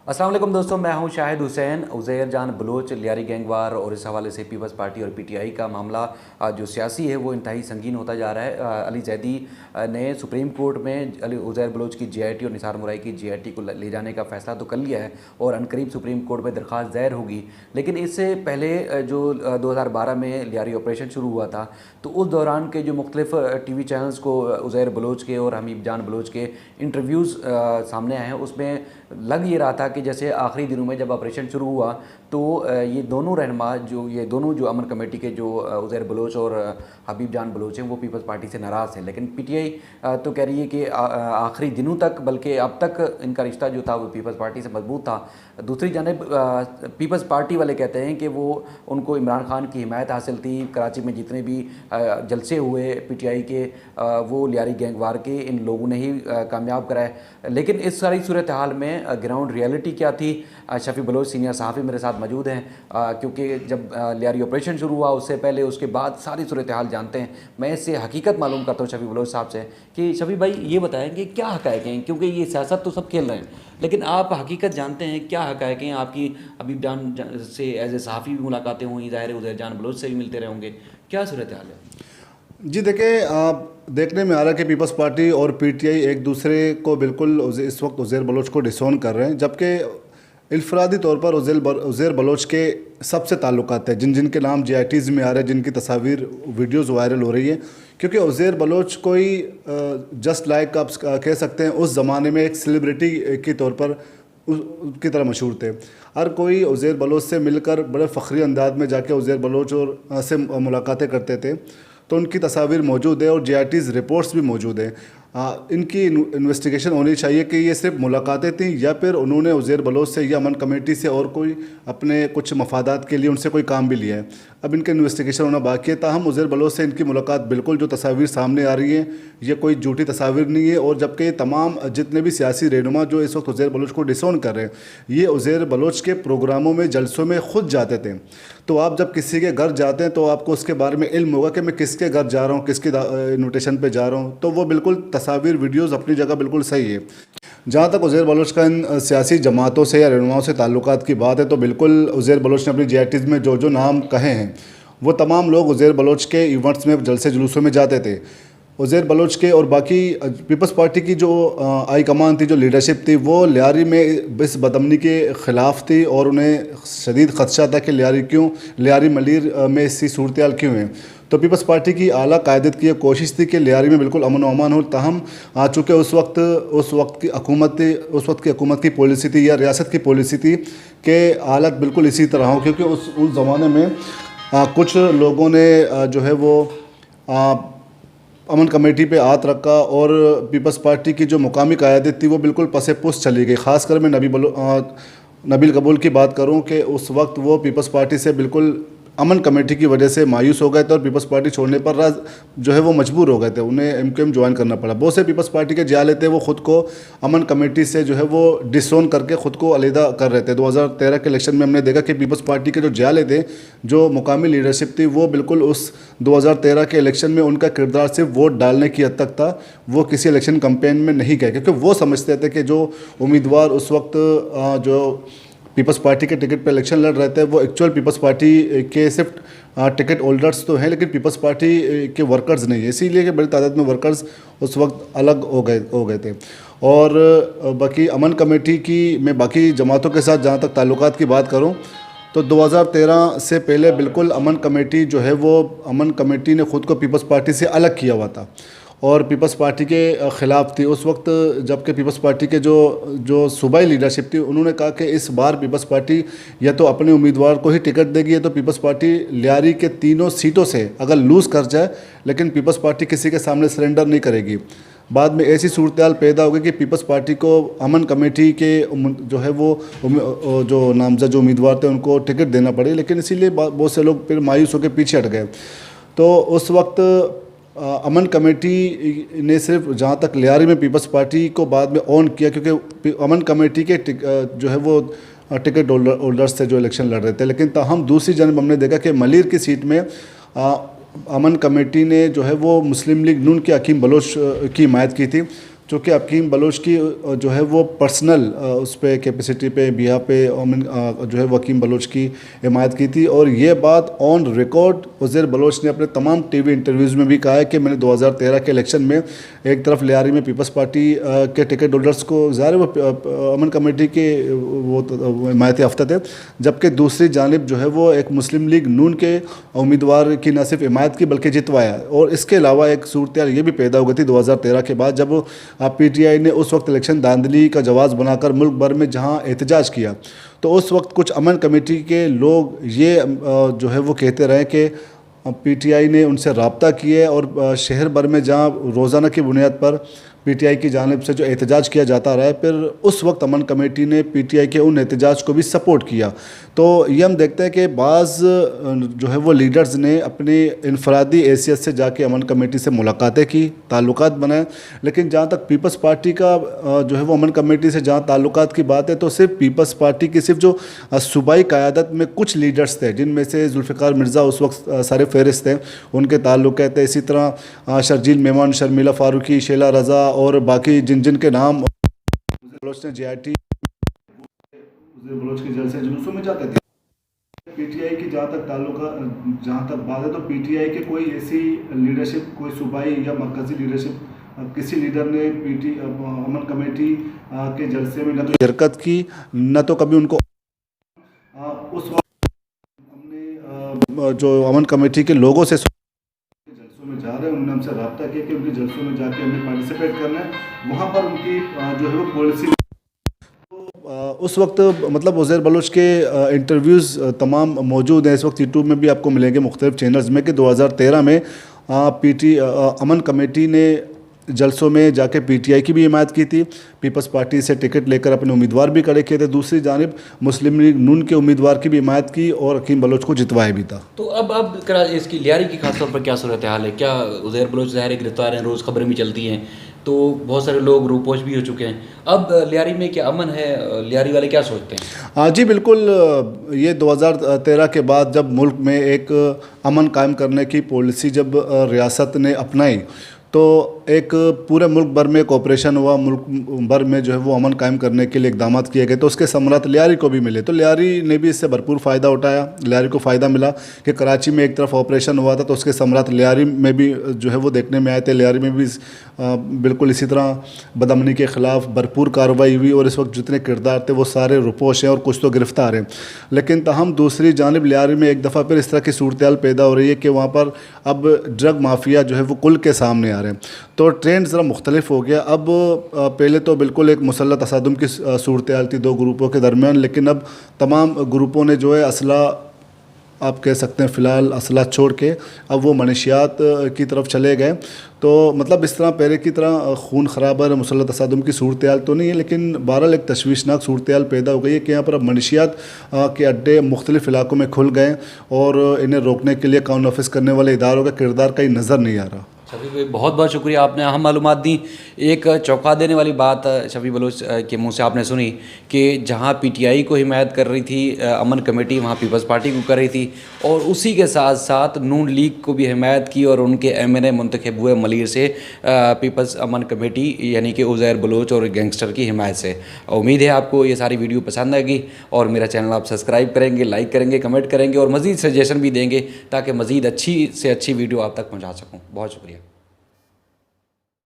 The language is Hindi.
अस्सलाम वालेकुम दोस्तों, मैं हूं शाहिद हुसैन। उज़ैर जान बलोच लियारी गैंगवार और इस हवाले से पीपल्स पार्टी और पीटीआई का मामला जो सियासी है वो इंतहाई संगीन होता जा रहा है। अली जैदी ने सुप्रीम कोर्ट में अली उज़ैर बलोच की जीआईटी और निसार मुराई की जीआईटी को ले जाने का फैसला तो कर लिया है और अनकरीब सुप्रीम कोर्ट में दरख्वास्त दायर होगी। लेकिन इससे पहले जो 2012 में लियारी ऑपरेशन शुरू हुआ था, तो उस दौरान के जो मुख्तलिफ टीवी चैनल्स को उज़ैर बलोच के और हमीद जान बलोच के इंटरव्यूज़ सामने आए हैं, उसमें लग ये रहा था कि जैसे आखिरी दिनों में जब ऑपरेशन शुरू हुआ तो ये दोनों रहनुमा जो अमन कमेटी के जो उज़ैर बलोच और हबीब जान बलोच हैं वो पीपल्स पार्टी से नाराज़ हैं। लेकिन पीटीआई तो कह रही है कि आखिरी दिनों तक, बल्कि अब तक इनका रिश्ता जो था वो पीपल्स पार्टी से मजबूत था। दूसरी जानिब पीपल्स पार्टी वाले कहते हैं कि वो उनको इमरान खान की हिमायत हासिल थी। कराची में जितने भी जलसे हुए पीटीआई के वो लियारी गैंगवार के इन लोगों ने ही कामयाब कराए। लेकिन इस सारी सूरत हाल में ग्राउंड रियलिटी क्या थी? शफ़ी बलोच सीनियर सहाफ़ी मेरे साथ मौजूद हैं, क्योंकि जब लियारी ऑपरेशन शुरू हुआ उससे पहले उसके बाद सारी सूरत हाल जानते हैं। मैं इससे हकीकत मालूम करता हूँ शफ़ी बलोच साहब से कि शफ़ी भाई ये बताएं कि क्या हक़ाइक़ हैं, क्योंकि ये सियासत तो सब खेल रहे हैं लेकिन आप हकीकत जानते हैं, क्या हक़ाइक़ हैं? आपकी हबीब जान से एज ए सहाफ़ी भी मुलाकातें हुई, ज़ाहिर है उज़ैर जान बलोच से भी मिलते रहे होंगे, क्या सूरत हाल है? जी देखिए, आप देखने में आ रहा है कि पीपल्स पार्टी और पीटीआई एक दूसरे को बिल्कुल इस वक्त उज़ैर बलोच को डिसोन कर रहे हैं, जबकि इनफरादी तौर पर उज़ैर बलोच के सबसे ताल्लुकात हैं जिन जिन के नाम जीआईटीज़ में आ रहे हैं, जिनकी तस्वीर वीडियोस वायरल हो रही है। क्योंकि उज़ैर बलोच कोई जस्ट लाइक आप कह सकते हैं उस ज़माने में एक सेलिब्रिटी के तौर पर की तरह मशहूर थे। हर कोई उज़ैर बलोच से मिलकर बड़े फ़ख्री अंदाज में जाके उज़ैर बलोच और से मुलाकातें करते थे, तो उनकी तस्वीर मौजूद है और जीआईटीज़ रिपोर्ट्स भी मौजूद हैं। इनकी इन्वेस्टिगेशन होनी चाहिए कि ये सिर्फ मुलाकातें थीं या फिर उन्होंने उज़ैर बलोच से या अमन कमेटी से और कोई अपने कुछ मफादात के लिए उनसे कोई काम भी लिया है। अब इनका इन्वेस्टिगेशन होना बाकी है। ताहम उज़ैर बलोच से इनकी मुलाकात बिल्कुल जो तस्वीर सामने आ रही है ये कोई झूठी तस्वीर नहीं है। और जबकि तमाम जितने भी सियासी रहनुमा जो इस वक्त उज़ैर बलोच को डिसोन कर रहे हैं, ये उज़ैर बलोच के प्रोग्रामों में, जलसों में खुद जाते थे। तो आप जब किसी के घर जाते हैं तो आपको उसके बारे में इल्म होगा कि मैं किसके घर जा रहा हूँ, किसके इन्विटेशन पे जा रहा हूँ। तो वो बिल्कुल तस्वीर, वीडियोस अपनी जगह बिल्कुल सही है। जहाँ तक उज़ैर बलोच का इन सियासी जमातों से या रहनुमाओं से ताल्लुकात की बात है, तो बिल्कुल उज़ैर बलोच ने अपनी जीआईटीज़ में जो जो नाम कहे हैं वो तमाम लोग उज़ैर बलोच के इवेंट्स में, जलसे जुलूसों में जाते थे। उज़ैर बलोच के और बाकी पीपल्स पार्टी की जो हाई कमान थी, जो लीडरशिप थी, वो लियारी में इस बदअमनी के ख़िलाफ़ थी और उन्हें शदीद ख़दशा था कि लियारी मलीर में ऐसी सूरत हाल क्यों है। तो पीपल्स पार्टी की आला क़यादत की कोशिश थी कि लियारी में बिल्कुल अमन व अमान हो। ताहम चूँकि उस वक्त की हुकूमत की पॉलिसी थी या रियासत की पॉलिसी थी कि हालत बिल्कुल इसी तरह हो, क्योंकि उस ज़माने में कुछ लोगों ने जो है वो अमन कमेटी पे हाथ रखा और पीपल्स पार्टी की जो मुकामी क़यादत थी वो बिल्कुल पसे पुस चली गई। ख़ासकर मैं नबील कबूल की बात करूं कि उस वक्त वो पीपल्स पार्टी से बिल्कुल अमन कमेटी की वजह से मायूस हो गए थे और पीपल्स पार्टी छोड़ने पर जो है वो मजबूर हो गए थे, उन्हें एमक्यूएम ज्वाइन करना पड़ा। बहुत से पीपल्स पार्टी के जाले थे वो ख़ुद को अमन कमेटी से जो है वो डिसोन करके ख़ुद को अलहदा कर रहे थे। 2013 के इलेक्शन में हमने देखा कि पीपल्स पार्टी के जो जाले थे, जो मुकामी लीडरशिप थी, वो बिल्कुल उस 2013 के इलेक्शन में उनका किरदार सिर्फ वोट डालने की हद तक था, वो किसी इलेक्शन कैंपेन में नहीं गए, क्योंकि वो समझते थे कि जो उम्मीदवार उस वक्त जो पीपल्स पार्टी के टिकट पे इलेक्शन लड़ रहे थे वो एक्चुअल पीपल्स पार्टी के सिर्फ टिकट होल्डर्स तो हैं, लेकिन पीपल्स पार्टी के वर्कर्स नहीं है। इसीलिए कि बड़ी तादाद में वर्कर्स उस वक्त अलग हो गए थे। और बाकी अमन कमेटी की, मैं बाकी जमातों के साथ जहाँ तक ताल्लुकात की बात करूँ तो 2013 से पहले बिल्कुल अमन कमेटी जो है वो, अमन कमेटी ने ख़ुद को पीपल्स पार्टी से अलग किया हुआ था और पीपल्स पार्टी के ख़िलाफ़ थी उस वक्त। जबकि पीपल्स पार्टी के जो सूबाई लीडरशिप थी उन्होंने कहा कि इस बार पीपल्स पार्टी या तो अपने उम्मीदवार को ही टिकट देगी या तो पीपल्स पार्टी लियारी के तीनों सीटों से अगर लूज़ कर जाए, लेकिन पीपल्स पार्टी किसी के सामने सरेंडर नहीं करेगी। बाद में ऐसी सूरत हाल पैदा हो गई कि पीपल्स पार्टी को अमन कमेटी के जो है वो जो नामज़द जो उम्मीदवार थे उनको टिकट देना पड़े, लेकिन इसीलिए बहुत से लोग फिर मायूस होकर पीछे हट गए। तो उस वक्त अमन कमेटी ने सिर्फ जहाँ तक लियारी में पीपल्स पार्टी को बाद में ऑन किया, क्योंकि अमन कमेटी के जो है वो टिकट होल्डर्स थे जो इलेक्शन लड़ रहे थे। लेकिन ताहम दूसरी जानब हमने देखा कि मलीर की सीट में अमन कमेटी ने जो है वो मुस्लिम लीग नून के हकीम बलोच की हिमायत की थी, चूँकि हकीम बलोच की जो है वो पर्सनल उस पर कैपेसिटी पे बिहा पे जो है हकीम बलोच की हिमायत की थी। और ये बात ऑन रिकॉर्ड उज़ैर बलोच ने अपने तमाम टीवी इंटरव्यूज़ में भी कहा है कि मैंने 2013 के इलेक्शन में एक तरफ लियारी में पीपल्स पार्टी के टिकट होल्डर्स को ज़ाहिर वो अमन कमेटी के वो हिमायत याफ्ता थे, जबकि दूसरी जानिब जो है वो एक मुस्लिम लीग नून के उम्मीदवार की न सिर्फ हिमायत की बल्कि जितवाया। और इसके अलावा एक सूरत ये भी पैदा हो गई थी 2013 के बाद, जब पीटीआई ने उस वक्त इलेक्शन धांधली का जवाब बनाकर मुल्क भर में जहां एहतजाज किया, तो उस वक्त कुछ अमन कमेटी के लोग ये जो है वो कहते रहे कि पीटीआई ने उनसे रब्ता किए और शहर भर में जहां रोज़ाना की बुनियाद पर पीटीआई की जानिब से जो एहतजाज किया जाता रहा है, फिर उस वक्त अमन कमेटी ने पीटीआई के उन एहतजाज को भी सपोर्ट किया। तो ये हम देखते हैं कि बाज़ जो है वो लीडर्स ने अपनी इनफरादी हैसियत से जाके अमन कमेटी से मुलाकातें की, ताल्लुकात बनाए, लेकिन जहाँ तक पीपल्स पार्टी का जो है वो अमन कमेटी से जहाँ ताल्लुकात की बात है, तो सिर्फ पीपल्स पार्टी की सिर्फ जो सूबाई क़यादत में कुछ लीडर्स थे, जिनमें से जुल्फ़िकार मिर्ज़ा उस वक्त सारे फहरिस्त थे, उनके ताल्लुकात थे। इसी तरह शर्जील मेमन, शर्मिला फ़ारूकी, शेला रज़ा और बाकी जिन जिन के नाम बलोच ने JIT बलोच के जलसे जुलूसों में जाते थे। पीटीआई की जहाँ तक बात है, तो पीटीआई के कोई ऐसी लीडरशिप, कोई सूबाई या मरकज़ी लीडरशिप, किसी लीडर ने अमन कमेटी के जलसे में न तो शिरकत की, न तो कभी उनको उस वक्त हमने जो अमन कमेटी के लोगों से में जा रहे हैं, उन्होंने हमसे रब्ता किया कि उनके जलसों में जाके हमें पार्टिसिपेट करना है, वहाँ पर उनकी जो है वो पॉलिसी। उस वक्त मतलब उज़ैर बलोच के इंटरव्यूज़ तमाम मौजूद हैं इस वक्त यूट्यूब में भी आपको मिलेंगे मुख्तलिफ चैनल्स में, कि 2013 में अमन कमेटी ने जलसों में जाके पीटीआई की भी हिमायत की थी, पीपल्स पार्टी से टिकट लेकर अपने उम्मीदवार भी खड़े किए थे, दूसरी जानिब मुस्लिम लीग नून के उम्मीदवार की भी हिमायत की और हकीम बलोच को जितवाया भी था। तो अब इसकी लियारी की खासतौर पर क्या सूरत हाल है? क्या उज़ैर बलोच ज़ाहिर गिरफ्तार हैं, रोज़ खबरें भी चलती हैं, तो बहुत सारे लोग रूपोश भी हो चुके हैं, अब लियारी में क्या अमन है? लियारी वाले क्या सोचते हैं? हाँ जी बिल्कुल, ये 2013 के बाद जब मुल्क में एक अमन कायम करने की पॉलिसी जब रियासत ने अपनाई, तो एक पूरे मुल्क भर में एक ऑपरेशन हुआ, मुल्क भर में जो है वो अमन कायम करने के लिए इकदाम किए गए, तो उसके समरात लियारी को भी मिले। तो लियारी ने भी इससे भरपूर फ़ायदा उठाया। लियारी को फ़ायदा मिला कि कराची में एक तरफ ऑपरेशन हुआ था, तो उसके समरात लियारी में भी जो है वो देखने में आए थे। लियारी में भी बिल्कुल इसी तरह बदअमनी के ख़िलाफ़ भरपूर कार्रवाई हुई और इस वक्त जितने किरदार थे वो सारे रुपोश हैं और कुछ तो गिरफ़्तार हैं। लेकिन तहम दूसरी जानिब लियारी में एक दफ़ा फिर इस तरह की सूरत हाल पैदा हो रही है कि वहाँ पर अब ड्रग माफिया जो है वो कुल के सामने आ रहे हैं, तो ट्रेंड ज़रा मुख्तलिफ हो गया। अब पहले तो बिल्कुल एक मुसल्लह तसादुम की सूरत हाल थी दो ग्रुपों के दरमियान, लेकिन अब तमाम ग्रुपों ने जो है असला, आप कह सकते हैं फ़िलहाल असला छोड़ के अब वो मनशियात की तरफ चले गए। तो मतलब इस तरह पहले की तरह खून खराबा और मुसल्लह तसादुम की सूरत हाल तो नहीं है, लेकिन बहरहाल एक तशवीशनाक सूरत हाल पैदा हो गई है कि यहाँ पर अब मनशियात के अड्डे मुख्तलिफ़ इलाकों में खुल गए और इन्हें रोकने के लिए कानून नाफिज करने वाले इदारों का किरदार कहीं नज़र नहीं आ रहा। शफी भाई बहुत बहुत शुक्रिया, आपने अहम मालूमात दी। एक चौंका देने वाली बात शफी बलोच के मुंह से आपने सुनी कि जहां पीटीआई को हिमायत कर रही थी अमन कमेटी, वहां पीपल्स पार्टी को कर रही थी, और उसी के साथ साथ नून लीग को भी हिमायत की और उनके MNA मुंतखब हुए मलीर से पीपल्स अमन कमेटी यानी कि उज़ैर बलोच और गैंगस्टर की हिमायत से। उम्मीद है आपको ये सारी वीडियो पसंद आएगी और मेरा चैनल आप सब्सक्राइब करेंगे, लाइक करेंगे, कमेंट करेंगे और मज़ीद सजेशन भी देंगे ताकि मज़ीद अच्छी से अच्छी वीडियो आप तक पहुँचा सकूँ। बहुत शुक्रिया।